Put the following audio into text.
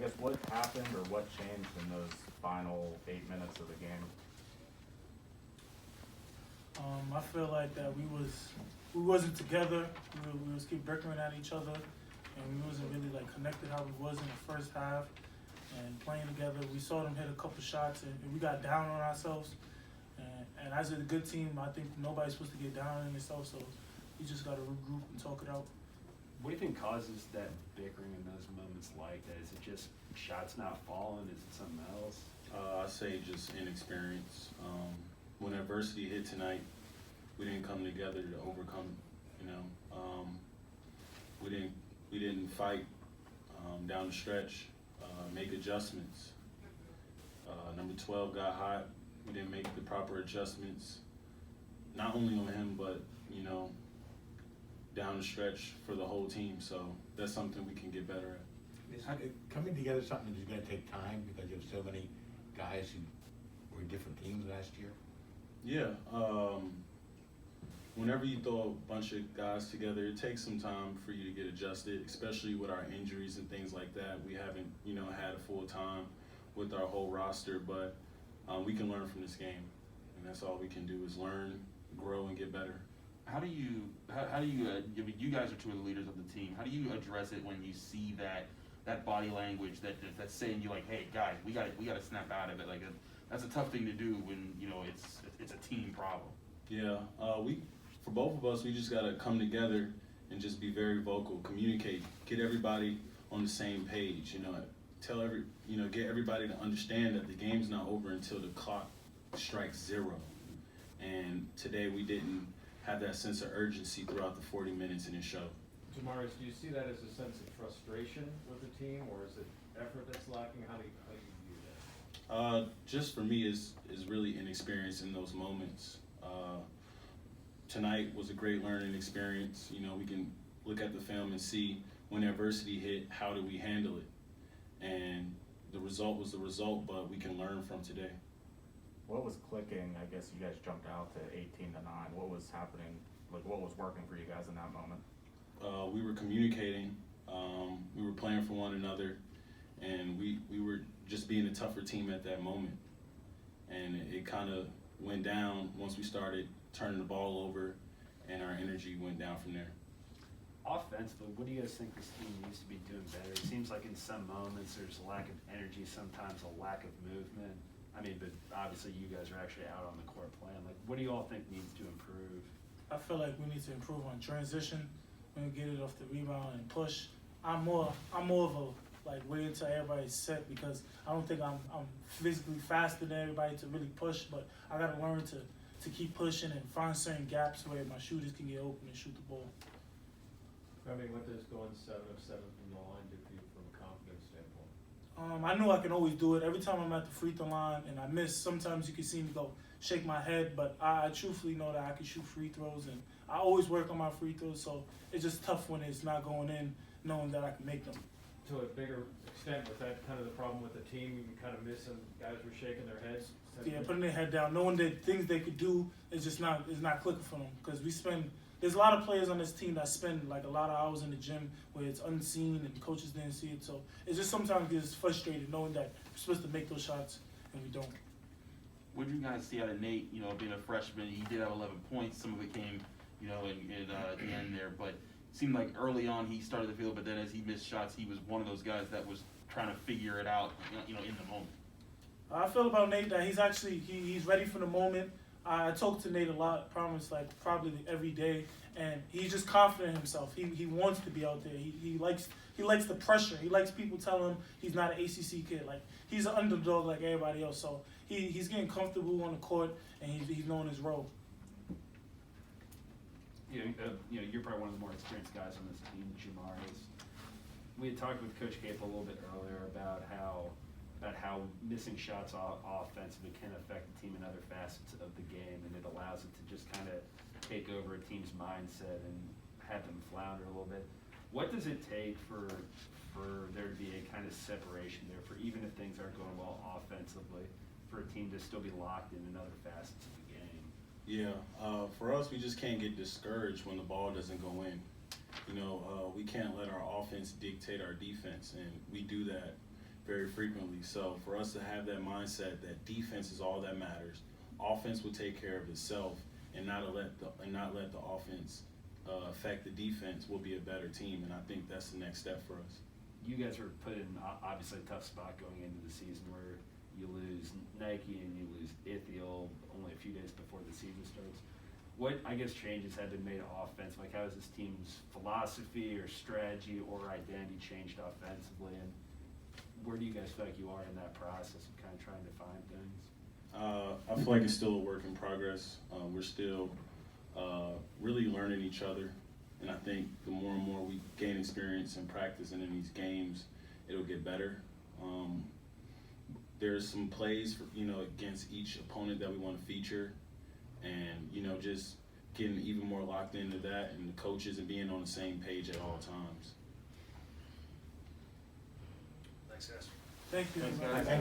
guess what happened or what changed in those final 8 minutes of the game? I feel like that we wasn't together. We was keep bickering at each other, and we wasn't really like connected how we was in the first half. And playing together, we saw them hit a couple shots, and we got down on ourselves. And as a good team, I think nobody's supposed to get down on themselves, so we just got to regroup and talk it out. What do you think causes that bickering in those moments like that? Is it just shots not falling? Is it something else? I say just inexperience. When adversity hit tonight, we didn't come together to overcome. We didn't fight down the stretch, make adjustments. Number 12 got hot. We didn't make the proper adjustments. Not only on him, but down the stretch for the whole team. So that's something we can get better at. Is coming together something that's going to take time because you have so many guys who were in different teams last year? Yeah. Whenever you throw a bunch of guys together, it takes some time for you to get adjusted, especially with our injuries and things like that. We haven't, had a full time with our whole roster, but we can learn from this game, and that's all we can do is learn, grow, and get better. How do you you guys are two of the leaders of the team. How do you address it when you see that body language that's saying you like, hey guys, we got to snap out of it. Like that's a tough thing to do when it's a team problem. Yeah, for both of us, we just gotta come together and just be very vocal, communicate, get everybody on the same page. Get everybody to understand that the game's not over until the clock strikes 0. And today we didn't have that sense of urgency throughout the 40 minutes, and it showed. Jamarius, do you see that as a sense of frustration with the team, or is it effort that's lacking? How do you view that? Just for me is really inexperience in those moments. Tonight was a great learning experience. We can look at the film and see when adversity hit, how did we handle it? And the result was the result, but we can learn from today. What was clicking? I guess you guys jumped out to 18-9. What was happening? Like, what was working for you guys in that moment? We were communicating. We were playing for one another, and we were just being a tougher team at that moment. And it kind of went down once we started turning the ball over, and our energy went down from there. Offensively, what do you guys think this team needs to be doing better? It seems like in some moments there's a lack of energy, sometimes a lack of movement. I mean, but obviously you guys are actually out on the court playing. Like, what do you all think needs to improve? I feel like we need to improve on transition when we get it off the rebound and push. I'm more of a like wait until everybody's set because I don't think I'm physically faster than everybody to really push, but I gotta learn to keep pushing and find certain gaps where my shooters can get open and shoot the ball. What does going 7 of 7 from the line do for you from a confidence standpoint? I know I can always do it. Every time I'm at the free throw line and I miss, sometimes you can see me go shake my head, but I truthfully know that I can shoot free throws, and I always work on my free throws, so it's just tough when it's not going in, knowing that I can make them. To a bigger extent, was that kind of the problem with the team? You can kind of miss, and guys were shaking their heads? Yeah, putting their head down, knowing that things they could do is just not clicking for them, because there's a lot of players on this team that spend like a lot of hours in the gym where it's unseen and coaches didn't see it. So it's just sometimes gets frustrated knowing that we're supposed to make those shots and we don't. What did you guys see out of Nate? Being a freshman, he did have 11 points. Some of it came, in the end there. But it seemed like early on he started the field, but then as he missed shots, he was one of those guys that was trying to figure it out, in the moment. I feel about Nate that he's ready for the moment. I talk to Nate a lot, probably every day, and he's just confident in himself. He wants to be out there. He likes the pressure. He likes people telling him he's not an ACC kid. Like, he's an underdog like everybody else. So he's getting comfortable on the court, and he's knowing his role. You're probably one of the more experienced guys on this team, Jamarius. We had talked with Coach Cape a little bit earlier about how missing shots offensively can affect the team in other facets of the game, and it allows it to just kind of take over a team's mindset and have them flounder a little bit. What does it take for there to be a kind of separation there, for even if things aren't going well offensively, for a team to still be locked in other facets of the game? Yeah, for us, we just can't get discouraged when the ball doesn't go in. We can't let our offense dictate our defense, and we do that very frequently. So for us to have that mindset that defense is all that matters, offense will take care of itself, and not let the offense affect the defense, we'll be a better team. And I think that's the next step for us. You guys were put in obviously a tough spot going into the season where you lose Nike and you lose Ithiel only a few days before the season starts. What, I guess, changes have been made offense? Like, how has this team's philosophy or strategy or identity changed offensively? And where do you guys feel like you are in that process of kind of trying to find things? I feel like it's still a work in progress. We're still really learning each other. And I think the more and more we gain experience and practice and in these games, it'll get better. There's some plays for, against each opponent that we want to feature, and just getting even more locked into that, and the coaches and being on the same page at all times. Thank you. Thanks, guys. Thank